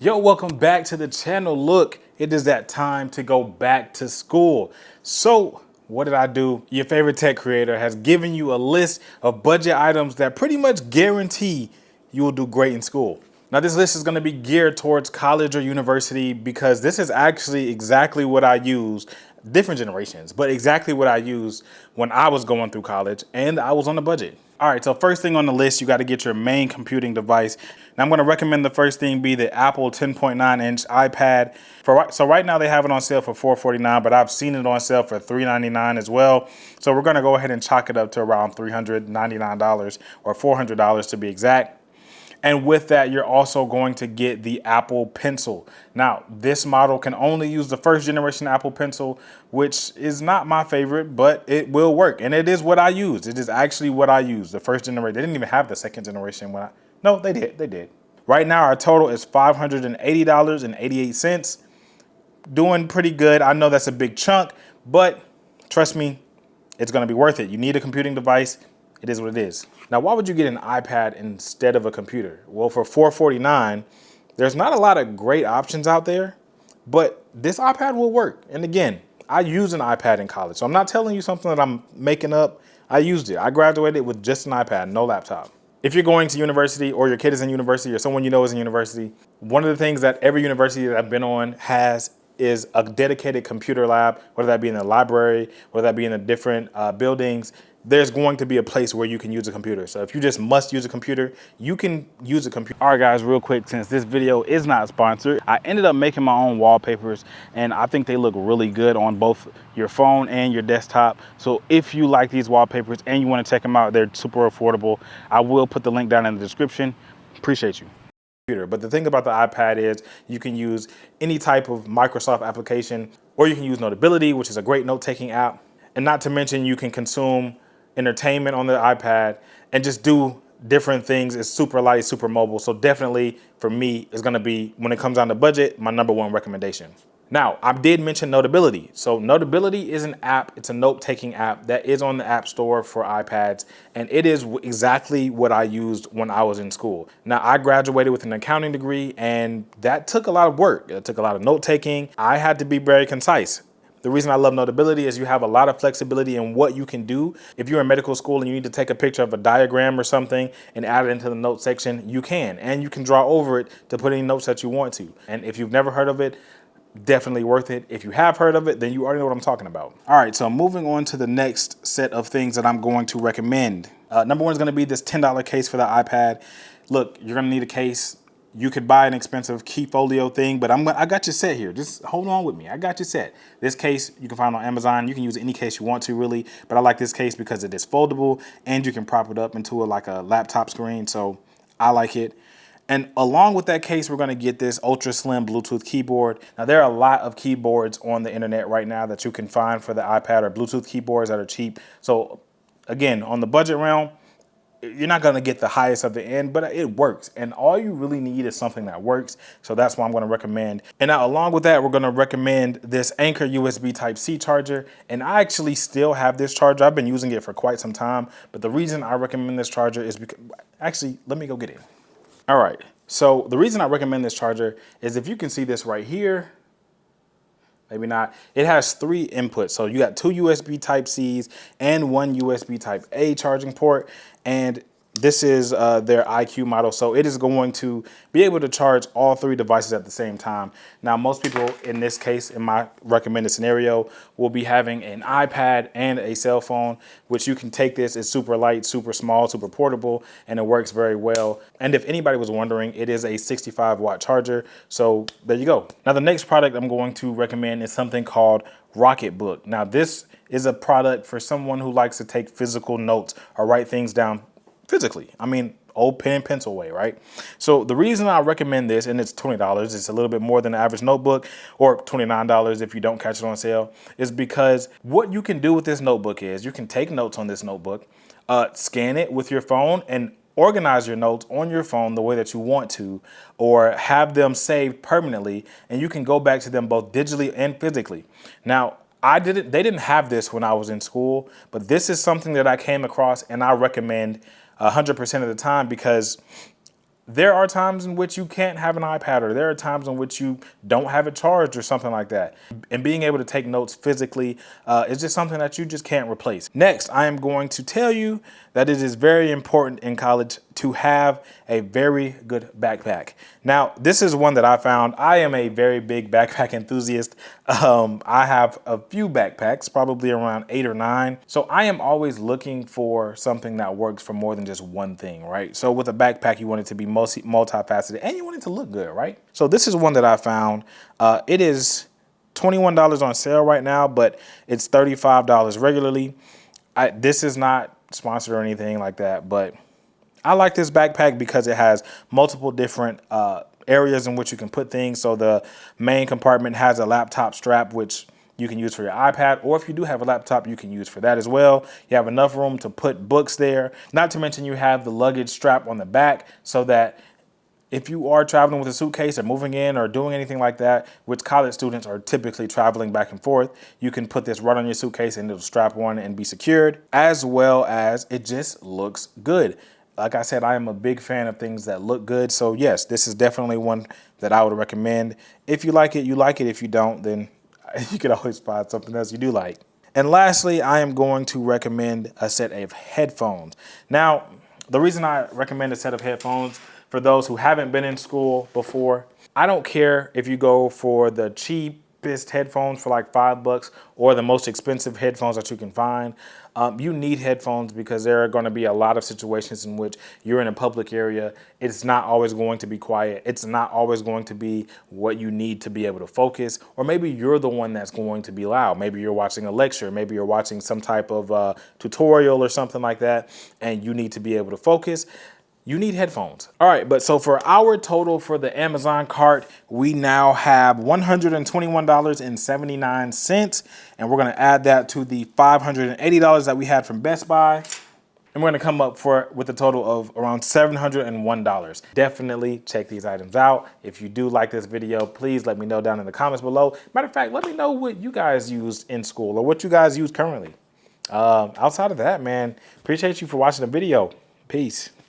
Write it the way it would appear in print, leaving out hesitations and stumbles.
Yo, welcome back to the channel. Look, it is that time to go back to school. So what did I do? Your favorite tech creator has given you a list of budget items that pretty much guarantee you will do great in school. Now this list is going to be geared towards college or university because this is actually exactly what I used, different generations, but exactly what I used when I was going through college and I was on a budget. All right, so first thing on the list, you got to get your main computing device. Now I'm going to recommend the first thing be the Apple 10.9-inch iPad. So right now they have it on sale for $449, but I've seen it on sale for $399 as well. So we're going to go ahead and chalk it up to around $399 or $400 to be exact. And with that, you're also going to get the Apple Pencil. Now, this model can only use the first generation Apple Pencil, which is not my favorite, but it will work. And it is what I used. It is actually what I used. The first generation, they didn't even have the second generation no, they did. Right now, our total is $580.88. Doing pretty good. I know that's a big chunk, but trust me, it's gonna be worth it. You need a computing device. It is what it is. Now, why would you get an iPad instead of a computer? Well, for $449, there's not a lot of great options out there, but this iPad will work. And again, I used an iPad in college, so I'm not telling you something that I'm making up. I used it. I graduated with just an iPad, no laptop. If you're going to university or your kid is in university or someone you know is in university, one of the things that every university that I've been on has is a dedicated computer lab, whether that be in the library, whether that be in the different buildings. There's going to be a place where you can use a computer. So if you just must use a computer, you can use a computer. All right, guys, real quick, since this video is not sponsored, I ended up making my own wallpapers, and I think they look really good on both your phone and your desktop. So if you like these wallpapers and you want to check them out, they're super affordable. I will put the link down in the description. Appreciate you. But the thing about the iPad is you can use any type of Microsoft application, or you can use Notability, which is a great note-taking app. And not to mention you can consume entertainment on the iPad and just do different things. It's super light, super mobile. So definitely for me, it's gonna be, when it comes down to budget, my #1 recommendation. Now, I did mention Notability. So Notability is an app, it's a note-taking app that is on the App Store for iPads, and it is exactly what I used when I was in school. Now, I graduated with an accounting degree, and that took a lot of work. It took a lot of note-taking. I had to be very concise. The reason I love Notability is you have a lot of flexibility in what you can do. If you're in medical school and you need to take a picture of a diagram or something and add it into the note section, you can. And you can draw over it to put any notes that you want to. And if you've never heard of it, definitely worth it. If you have heard of it, then you already know what I'm talking about. All right, so moving on to the next set of things that I'm going to recommend. #1 is gonna be this $10 case for the iPad. Look, you're gonna need a case. You could buy an expensive key folio thing, but I got you set here. Just hold on with me. I got you set. This case you can find on Amazon. You can use any case you want to, really, but I like this case because it is foldable and you can prop it up into like a laptop screen. So I like it. And along with that case, we're going to get this ultra slim Bluetooth keyboard. Now, there are a lot of keyboards on the internet right now that you can find for the iPad, or Bluetooth keyboards that are cheap. So again, on the budget realm, you're not going to get the highest of the end, but it works. And all you really need is something that works. So that's what I'm going to recommend. And now along with that, we're going to recommend this Anchor USB Type-C charger. And I actually still have this charger. I've been using it for quite some time. But the reason I recommend this charger is because, actually, let me go get it. All right. So the reason I recommend this charger is, if you can see this right here, maybe not. It has 3 inputs. So you got 2 USB Type-Cs and 1 USB Type-A charging port. And this is their IQ model. So it is going to be able to charge all 3 devices at the same time. Now, most people in this case, in my recommended scenario, will be having an iPad and a cell phone, which you can take this. It's super light, super small, super portable, and it works very well. And if anybody was wondering, it is a 65-watt charger. So there you go. Now, the next product I'm going to recommend is something called Rocketbook. Now, this is a product for someone who likes to take physical notes or write things down physically. I mean, old pen and pencil way, right? So the reason I recommend this, and it's $20, it's a little bit more than the average notebook, or $29 if you don't catch it on sale, is because what you can do with this notebook is you can take notes on this notebook, scan it with your phone, and organize your notes on your phone the way that you want to, or have them saved permanently, and you can go back to them both digitally and physically. Now, they didn't have this when I was in school, but this is something that I came across and I recommend 100% of the time, because there are times in which you can't have an iPad, or there are times in which you don't have it charged or something like that. And being able to take notes physically is just something that you just can't replace. Next, I am going to tell you that it is very important in college to have a very good backpack. Now, this is one that I found. I am a very big backpack enthusiast. I have a few backpacks, probably around 8 or 9. So I am always looking for something that works for more than just one thing, right? So with a backpack, you want it to be multifaceted and you want it to look good, right? So this is one that I found. It is $21 on sale right now, but it's $35 regularly. This is not sponsored or anything like that, but I like this backpack because it has multiple different areas in which you can put things. So the main compartment has a laptop strap, which you can use for your iPad, or if you do have a laptop, you can use for that as well. You have enough room to put books there. Not to mention you have the luggage strap on the back so that if you are traveling with a suitcase or moving in or doing anything like that, which college students are typically traveling back and forth, you can put this right on your suitcase and it'll strap on and be secured, as well as it just looks good. Like I said, I am a big fan of things that look good. So yes, this is definitely one that I would recommend. If you like it, you like it. If you don't, then you can always find something else you do like. And lastly, I am going to recommend a set of headphones. Now, the reason I recommend a set of headphones for those who haven't been in school before, I don't care if you go for the cheapest headphones for like $5 or the most expensive headphones that you can find. You need headphones because there are going to be a lot of situations in which you're in a public area. It's not always going to be quiet. It's not always going to be what you need to be able to focus. Or maybe you're the one that's going to be loud. Maybe you're watching a lecture. Maybe you're watching some type of tutorial or something like that, and you need to be able to focus. You need headphones. All right, but so for our total for the Amazon cart, we now have $121.79, and we're gonna add that to the $580 that we had from Best Buy, and we're gonna come up with a total of around $701. Definitely check these items out. If you do like this video, please let me know down in the comments below. Matter of fact, let me know what you guys used in school or what you guys use currently. Outside of that, man, appreciate you for watching the video. Peace.